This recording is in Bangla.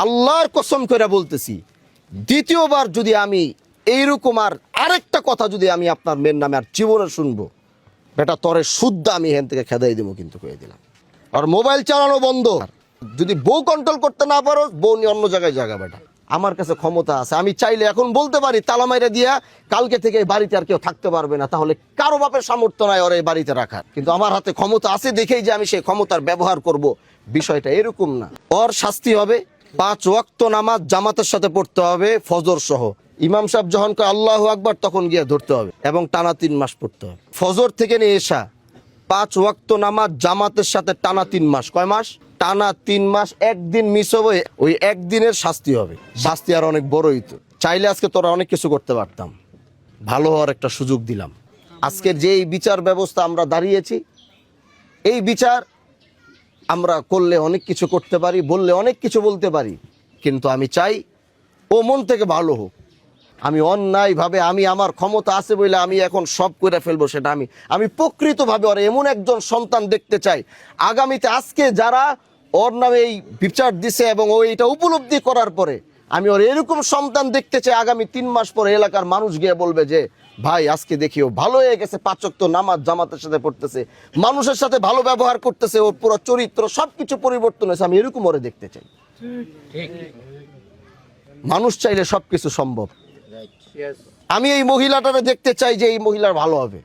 আল্লাহর কসম করে বলতেছি, দ্বিতীয়বার যদি আমি এইরকম আরেকটা কথা যদি আমি আপনার মেয়ের নামে আর জীবনে শুনবো, বেটা তরে শুদ্ধ আমি এখান থেকে খেদাই দেবো, কিন্তু কয়ে দিলাম। আর মোবাইল চালানো বন্ধ। যদি বউ কন্ট্রোল করতে না পারো, বউ নিয়ে অন্য জায়গায় জায়গা বেটা। আমার কাছে ক্ষমতা আছে, আমি চাইলে এখন বলতে পারি তালা মাইরা দিয়া কালকে থেকে এই বাড়িতে আর কেউ থাকতে পারবে না। তাহলে কারো বাপের সামর্থ্য নাই ওর এই বাড়িতে রাখার, কিন্তু আমার হাতে ক্ষমতা আছে দেখেই যে আমি সেই ক্ষমতার ব্যবহার করব। বিষয়টা এরকম না। ওর শাস্তি হবে 5 ওয়াক্ত নামাজ জামাতের সাথে পড়তে হবে, ফজর সহ। ইমাম সাহেব যখন কয় আল্লাহু আকবার, তখন গিয়ে ধরতে হবে এবং টানা 3 মাস পড়তে হবে। ফজর থেকে নিয়ে এসা 5 ওয়াক্ত নামাজ জামাতের সাথে টানা 3 মাস। কয় মাস? টানা 3 মাস। একদিন মিস হবে, ওই একদিনের শাস্তি হবে। শাস্তি আর অনেক বড়ই তো। চাইলে আজকে তোরা অনেক কিছু করতে পারতাম, ভালো হওয়ার একটা সুযোগ দিলাম। আজকের যে এই বিচার ব্যবস্থা আমরা দাঁড়িয়েছি, এই বিচার আমরা করলে অনেক কিছু করতে পারি, বললে অনেক কিছু বলতে পারি, কিন্তু আমি চাই ও মন থেকে ভালো হোক। আমি অন্যায়ভাবে আমি আমার ক্ষমতা আছে বলে আমি এখন সব করে ফেলবো, সেটা আমি প্রকৃতভাবে ওর এমন একজন সন্তান দেখতে চাই আগামীতে। আজকে যারা ওর নামে এই বিচার দিছে এবং ও এটা উপলব্ধি করার পরে, আমি ওর এরকম সন্তান দেখতে চাই আগামী 3 মাস পরে এলাকার মানুষ গিয়ে বলবে যে ভাই আজকে দেখিও ভালো হয়ে গেছে, 5 ওয়াক্ত নামাজ জামাতের সাথে পড়তেছে, মানুষের সাথে ভালো ব্যবহার করতেছে, ওর পুরো চরিত্র সবকিছু পরিবর্তন হয়েছে। আমি এরকম ওরে দেখতে চাই। মানুষ চাইলে সবকিছু সম্ভব। আমি এই মহিলাটারে দেখতে চাই যে এই মহিলার ভালো হবে।